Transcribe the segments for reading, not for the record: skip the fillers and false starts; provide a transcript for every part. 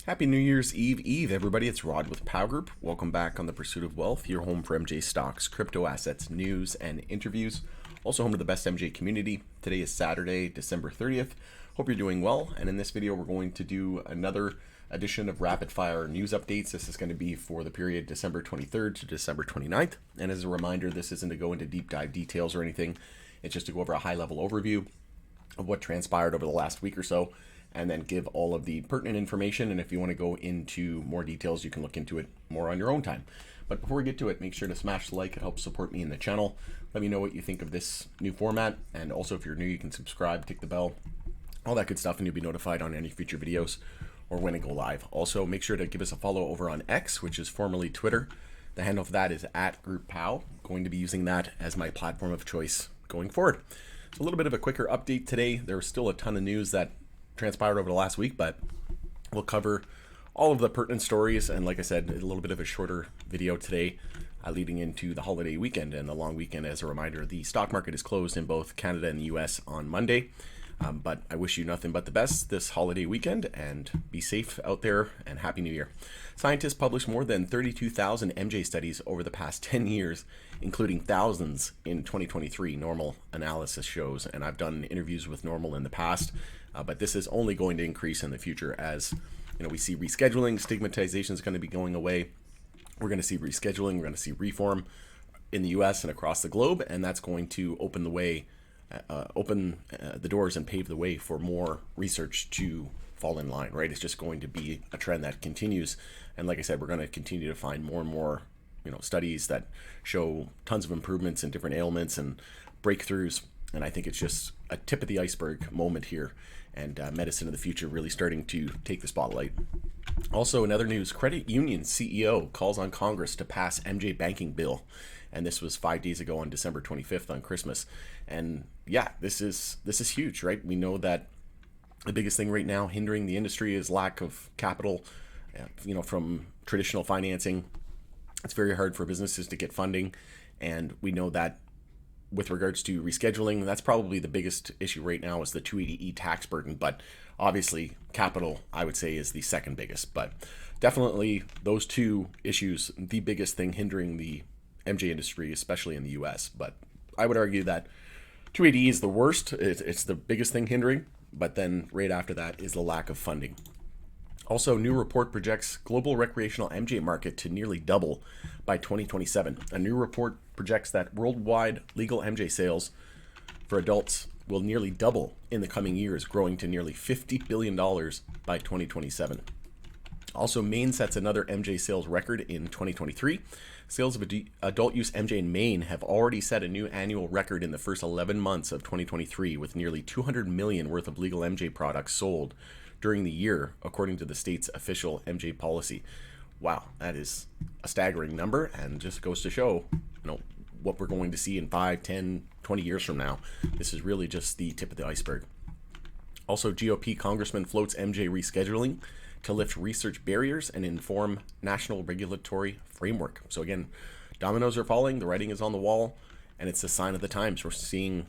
Happy New Year's Eve, everybody. It's Rod with Pow Group. Welcome back on The Pursuit of Wealth, your home for MJ stocks, crypto assets, news, and interviews. Also home to the best MJ community. Today is Saturday, December 30th. Hope you're doing well. And in this video, we're going to do another edition of Rapid Fire News Updates. This is going to be for the period December 23rd to December 29th. And as a reminder, this isn't to go into deep dive details or anything. It's just to go over a high-level overview of what transpired over the last week or so, and then give all of the pertinent information. And if you want to go into more details, you can look into it more on your own time. But before we get to it, make sure to smash the like. It helps support me in the channel. Let me know what you think of this new format. And also, if you're new, you can subscribe, tick the bell, all that good stuff, and you'll be notified on any future videos or when I go live. Also, make sure to give us a follow over on X, which is formerly Twitter. The handle for that is @GroupPow. Going to be using that as my platform of choice going forward. So a little bit of a quicker update today. There's still a ton of news that transpired over the last week, but we'll cover all of the pertinent stories. And like I said, a little bit of a shorter video today leading into the holiday weekend and the long weekend. As a reminder, the stock market is closed in both Canada and the US on Monday. But I wish you nothing but the best this holiday weekend, and be safe out there, and Happy New Year. Scientists published more than 32,000 MJ studies over the past 10 years, including thousands in 2023, Normal analysis shows. And I've done interviews with Normal in the past, but this is only going to increase in the future as we see rescheduling, stigmatization is going to be going away. We're going to see rescheduling, we're going to see reform in the US and across the globe, and that's going to open the way, the doors and pave the way for more research to fall in line, right? It's just going to be a trend that continues. And like I said, we're going to continue to find more and more, studies that show tons of improvements in different ailments and breakthroughs. And I think it's just a tip of the iceberg moment here, and medicine of the future really starting to take the spotlight. Also, in other news, credit union CEO calls on Congress to pass MJ banking bill. And this was 5 days ago on December 25th on Christmas. And yeah, this is huge, right? We know that the biggest thing right now hindering the industry is lack of capital, from traditional financing. It's very hard for businesses to get funding. And we know that with regards to rescheduling, that's probably the biggest issue right now is the 280E tax burden. But obviously capital, I would say, is the second biggest. But definitely those two issues, the biggest thing hindering the MJ industry, especially in the US. But I would argue that 280E is the worst. It's the biggest thing hindering. But then right after that is the lack of funding. Also, new report projects global recreational MJ market to nearly double by 2027. A new report projects that worldwide legal MJ sales for adults will nearly double in the coming years, growing to nearly $50 billion by 2027. Also, Maine sets another MJ sales record in 2023. Sales of adult use MJ in Maine have already set a new annual record in the first 11 months of 2023, with nearly 200 million worth of legal MJ products sold during the year, according to the state's official MJ policy. Wow, that is a staggering number, and just goes to show, what we're going to see in 5, 10, 20 years from now. This is really just the tip of the iceberg. Also, GOP congressman floats MJ rescheduling to lift research barriers and inform national regulatory framework. So again, dominoes are falling, the writing is on the wall, and it's a sign of the times. We're seeing,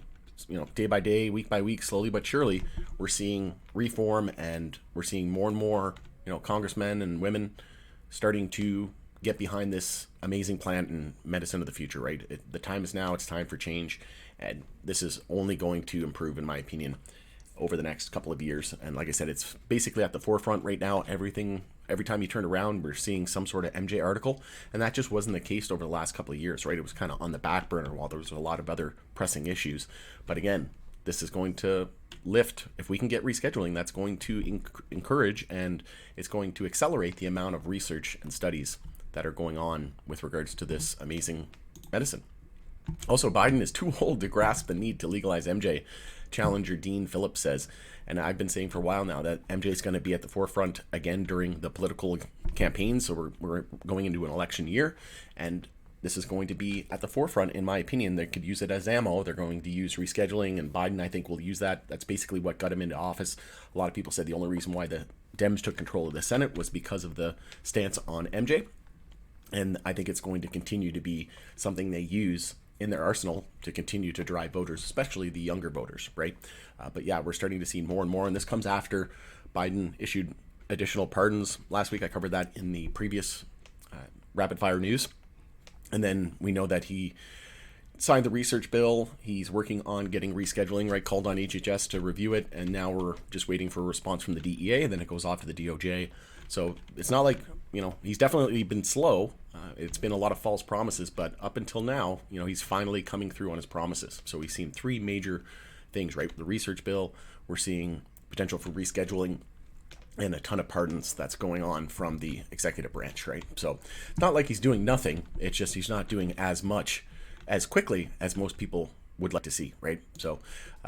day by day, week by week, slowly but surely, we're seeing reform, and we're seeing more and more, congressmen and women starting to get behind this amazing plan and medicine of the future, right? The time is now, it's time for change, and this is only going to improve, in my opinion, over the next couple of years. And like I said, it's basically at the forefront right now. Every time you turn around, we're seeing some sort of MJ article, and that just wasn't the case over the last couple of years, right? It was kind of on the back burner while there was a lot of other pressing issues. But again, this is going to lift. If we can get rescheduling, that's going to encourage, and it's going to accelerate the amount of research and studies that are going on with regards to this amazing medicine. Also, Biden is too old to grasp the need to legalize MJ, challenger Dean Phillips says. And I've been saying for a while now that MJ is going to be at the forefront again during the political campaign. So we're going into an election year, and this is going to be at the forefront, in my opinion. They could use it as ammo. They're going to use rescheduling, and Biden, I think, will use that. That's basically what got him into office. A lot of people said the only reason why the Dems took control of the Senate was because of the stance on MJ. And I think it's going to continue to be something they use in their arsenal to continue to drive voters, especially the younger voters, right? But yeah, we're starting to see more and more, and this comes after Biden issued additional pardons last week. I covered that in the previous rapid fire news. And then we know that he signed the research bill. He's working on getting rescheduling, right? Called on HHS to review it. And now we're just waiting for a response from the DEA. And then it goes off to the DOJ. So it's not like, he's definitely been slow. It's been a lot of false promises. But up until now, he's finally coming through on his promises. So we've seen three major things, right? The research bill, we're seeing potential for rescheduling, and a ton of pardons that's going on from the executive branch, right? So it's not like he's doing nothing. It's just he's not doing as much as quickly as most people would like to see, right? So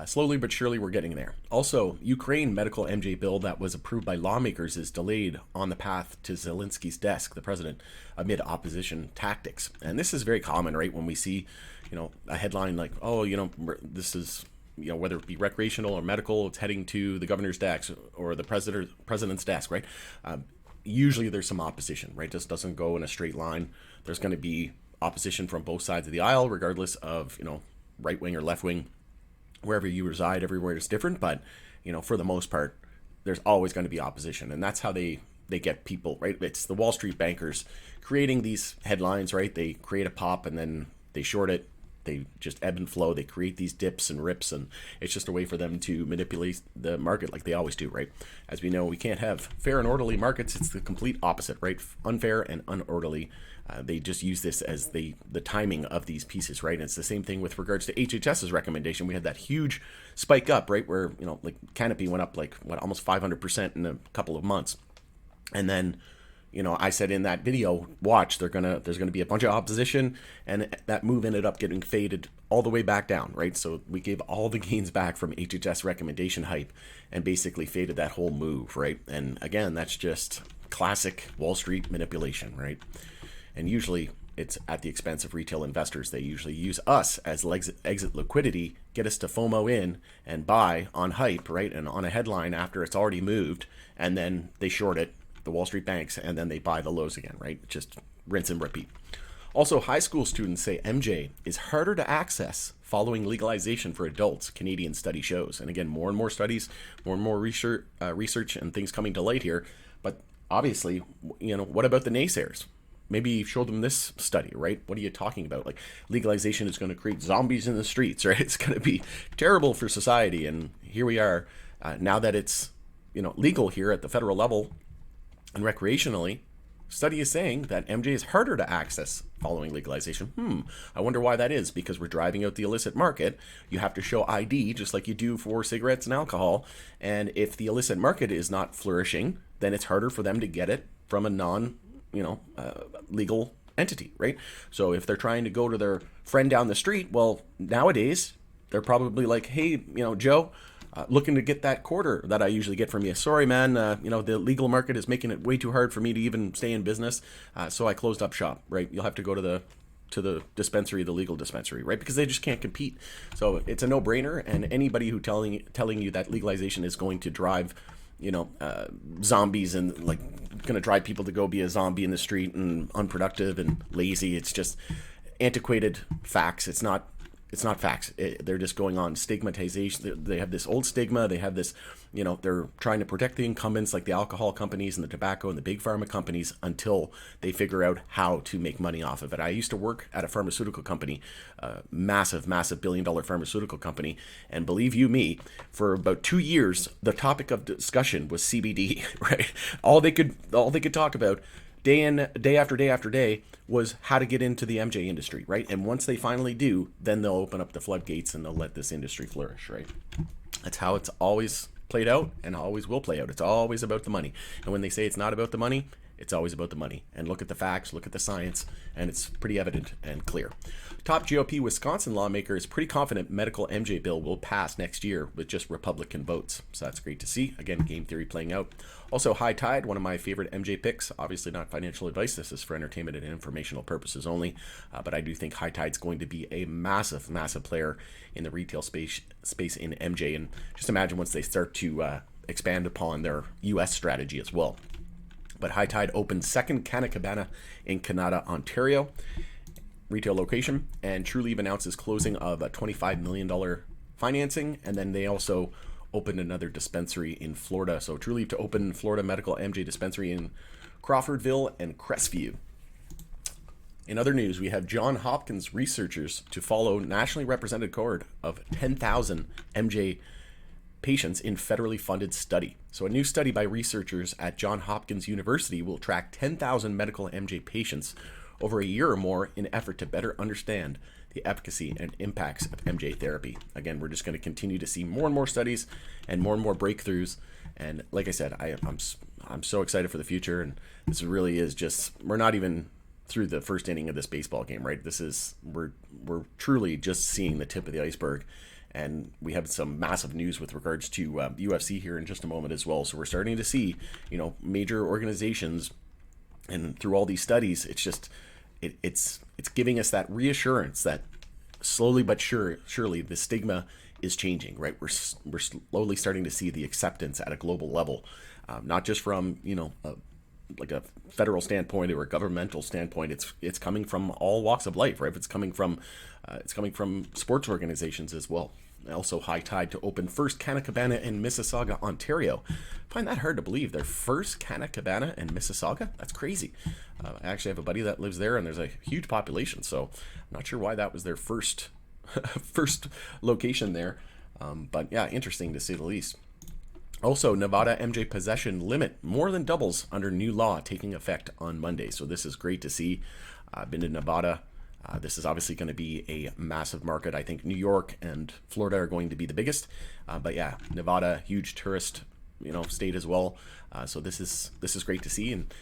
slowly but surely we're getting there. Also, Ukraine medical MJ bill that was approved by lawmakers is delayed on the path to Zelensky's desk, the president, amid opposition tactics. And this is very common, right? When we see, a headline like, this is, whether it be recreational or medical, it's heading to the governor's desk or the president's desk, right? Usually there's some opposition, right? This doesn't go in a straight line. There's going to be opposition from both sides of the aisle, regardless of, right wing or left wing. Wherever you reside, everywhere is different. But, for the most part, there's always going to be opposition. And that's how they get people, right? It's the Wall Street bankers creating these headlines, right? They create a pop and then they short it. They just ebb and flow. They create these dips and rips, and it's just a way for them to manipulate the market like they always do, right? As we know, we can't have fair and orderly markets. It's the complete opposite, right? Unfair and unorderly. They just use this as the timing of these pieces, right? And it's the same thing with regards to HHS's recommendation. We had that huge spike up, right? Where, like Cannabis went up almost 500% in a couple of months. And then, I said in that video, watch, there's gonna be a bunch of opposition, and that move ended up getting faded all the way back down, right? So we gave all the gains back from HHS recommendation hype and basically faded that whole move, right? And again, that's just classic Wall Street manipulation, right? And usually it's at the expense of retail investors. They usually use us as exit liquidity, get us to FOMO in and buy on hype, right? And on a headline after it's already moved, and then they short it, the Wall Street banks, and then they buy the lows again, right? Just rinse and repeat. Also, high school students say MJ is harder to access following legalization for adults, Canadian study shows. And again, more and more studies, more and more research and things coming to light here. But obviously, what about the naysayers? Maybe show them this study, right? What are you talking about? Like, legalization is going to create zombies in the streets, right? It's going to be terrible for society. And here we are, now that it's, legal here at the federal level, and recreationally, study is saying that MJ is harder to access following legalization. I wonder why that is, because we're driving out the illicit market. You have to show ID just like you do for cigarettes and alcohol. And if the illicit market is not flourishing, then it's harder for them to get it from a legal entity, right? So if they're trying to go to their friend down the street, well, nowadays, they're probably like, hey, Joe, looking to get that quarter that I usually get from you. Sorry, man, the legal market is making it way too hard for me to even stay in business, so I closed up shop, right? You'll have to go to the dispensary, the legal dispensary, right? Because they just can't compete. So it's a no-brainer, and anybody who telling you that legalization is going to drive, zombies and going to drive people to go be a zombie in the street and unproductive and lazy, it's just antiquated facts. It's not facts. They're just going on stigmatization. They have this old stigma. They have this, they're trying to protect the incumbents like the alcohol companies and the tobacco and the big pharma companies until they figure out how to make money off of it. I used to work at a pharmaceutical company, massive billion-dollar pharmaceutical company. And believe you me, for about 2 years, the topic of discussion was CBD, right? All they could talk about day after day was how to get into the MJ industry, right? And once they finally do, then they'll open up the floodgates and they'll let this industry flourish, right? That's how it's always played out and always will play out. It's always about the money. And when they say it's not about the money, it's always about the money. And look at the facts, look at the science, and it's pretty evident and clear. Top GOP Wisconsin lawmaker is pretty confident medical MJ bill will pass next year with just Republican votes. So that's great to see. Again, game theory playing out. Also, High Tide, one of my favorite MJ picks. Obviously not financial advice. This is for entertainment and informational purposes only. But I do think High Tide's going to be a massive player in the retail space in MJ. And just imagine once they start to expand upon their U.S. strategy as well. But High Tide opened second Canna Cabana in Canada, Ontario, retail location, and Trulieve announces closing of a $25 million financing. And then they also opened another dispensary in Florida. So Trulieve to open Florida Medical MJ dispensary in Crawfordville and Crestview. In other news, we have Johns Hopkins researchers to follow nationally represented cohort of 10,000 MJ patients in federally funded study. So a new study by researchers at Johns Hopkins University will track 10,000 medical MJ patients over a year or more in effort to better understand the efficacy and impacts of MJ therapy. Again, we're just going to continue to see more and more studies and more breakthroughs. And like I said, I'm so excited for the future. And this really is just, we're not even through the first inning of this baseball game, right? This is, we're truly just seeing the tip of the iceberg. And we have some massive news with regards to UFC here in just a moment as well. So we're starting to see, major organizations, and through all these studies, it's just, it's giving us that reassurance that slowly but surely the stigma is changing, right? We're slowly starting to see the acceptance at a global level, not just from like a federal standpoint or a governmental standpoint. It's coming from all walks of life, right? It's coming from sports organizations as well. Also, high tide to open first Canna Cabana in Mississauga, Ontario. I find that hard to believe. Their first Canna Cabana in Mississauga? That's crazy. I actually have a buddy that lives there, and there's a huge population, so I'm not sure why that was their first location there. But yeah, interesting to say the least. Also, Nevada MJ possession limit more than doubles under new law taking effect on Monday. So this is great to see. I've been to Nevada. This is obviously going to be a massive market. I think New York and Florida are going to be the biggest. But yeah, Nevada, huge tourist, state as well. So this is great to see, and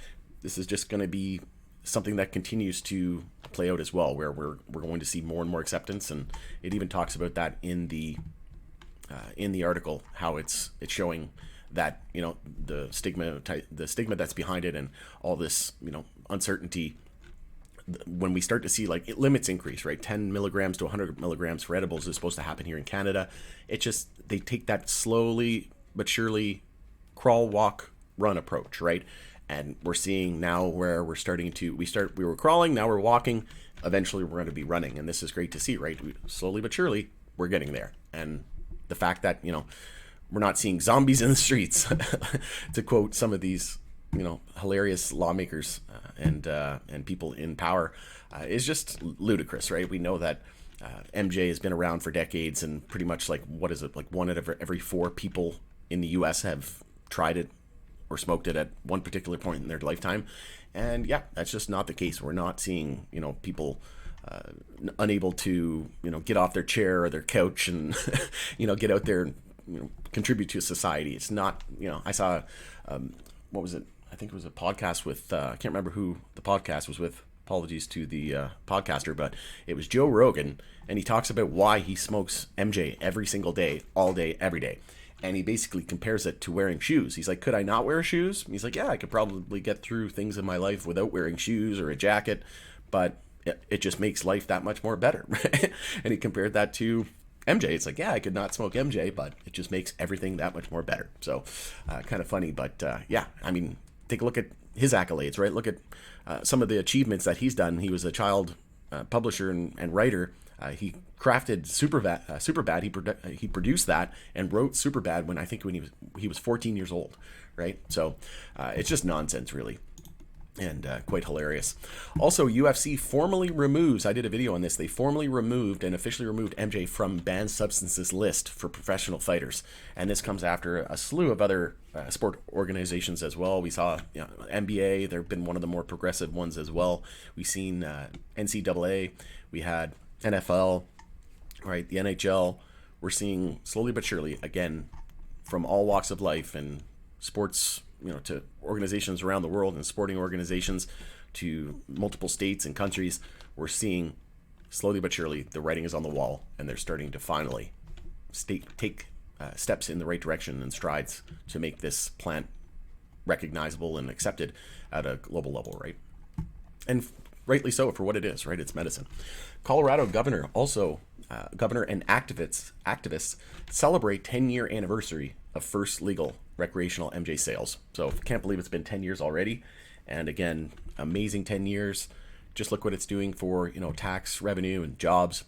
this is just going to be something that continues to play out as well, where we're going to see more and more acceptance. And it even talks about that in the article, how it's showing that the stigma that's behind it, and all this uncertainty. When we start to see limits increase, right? 10 milligrams to 100 milligrams for edibles is supposed to happen here in Canada. It just, they take that slowly but surely crawl, walk, run approach, right? And we're seeing now where we're starting to, we were crawling, now we're walking, eventually we're going to be running. And this is great to see, right? Slowly but surely we're getting there. And the fact that, we're not seeing zombies in the streets, to quote some of these hilarious lawmakers and people in power, is just ludicrous, right? We know that MJ has been around for decades, and pretty much one out of every 4 people in the U.S. have tried it or smoked it at one particular point in their lifetime. And yeah, that's just not the case. We're not seeing people unable to get off their chair or their couch and get out there and contribute to society. It's not, I saw what was it? I think it was a podcast with, I can't remember who the podcast was with. Apologies to the podcaster, but it was Joe Rogan, and he talks about why he smokes MJ every single day, all day, every day. And he basically compares it to wearing shoes. He's like, could I not wear shoes? He's like, yeah, I could probably get through things in my life without wearing shoes or a jacket, but it just makes life that much more better. And he compared that to MJ. It's like, yeah, I could not smoke MJ, but it just makes everything that much more better. So kind of funny, but yeah, I mean, take a look at his accolades, right? Look at some of the achievements that he's done. He was a child publisher and writer. He crafted Superbad. He produced that and wrote Superbad when he was 14 years old, right? So it's just nonsense, really. And quite hilarious. Also, UFC formally removes, I did a video on this, they formally removed and officially removed MJ from banned substances list for professional fighters. And this comes after a slew of other sport organizations as well. We saw NBA, they've been one of the more progressive ones as well. We've seen NCAA, we had NFL, right, the NHL. We're seeing slowly but surely, again, from all walks of life and sports, to organizations around the world and sporting organizations to multiple states and countries, we're seeing slowly but surely the writing is on the wall, and they're starting to finally take steps in the right direction and strides to make this plant recognizable and accepted at a global level, right? And rightly so for what it is, right? It's medicine. Colorado governor and activists celebrate 10-year anniversary of first legal recreational MJ sales. So can't believe it's been 10 years already. And again, amazing 10 years. Just look what it's doing for, tax revenue and jobs.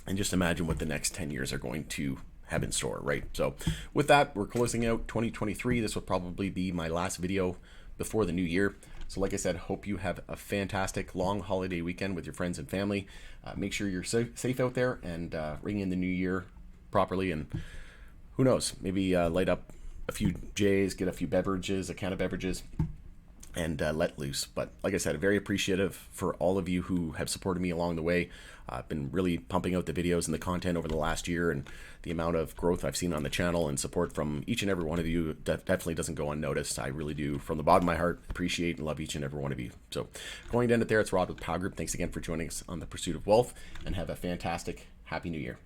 And just imagine what the next 10 years are going to have in store, right? So with that, we're closing out 2023. This will probably be my last video before the new year. So like I said, hope you have a fantastic long holiday weekend with your friends and family. Make sure you're safe out there, and ring in the new year properly. And who knows, maybe light up a few J's, get a few beverages, a can of beverages, and let loose. But like I said, very appreciative for all of you who have supported me along the way. I've been really pumping out the videos and the content over the last year, and the amount of growth I've seen on the channel and support from each and every one of you definitely doesn't go unnoticed. I really do, from the bottom of my heart, appreciate and love each and every one of you. So going to end it there, it's Rod with Power Group. Thanks again for joining us on the Pursuit of Wealth, and have a fantastic, happy new year.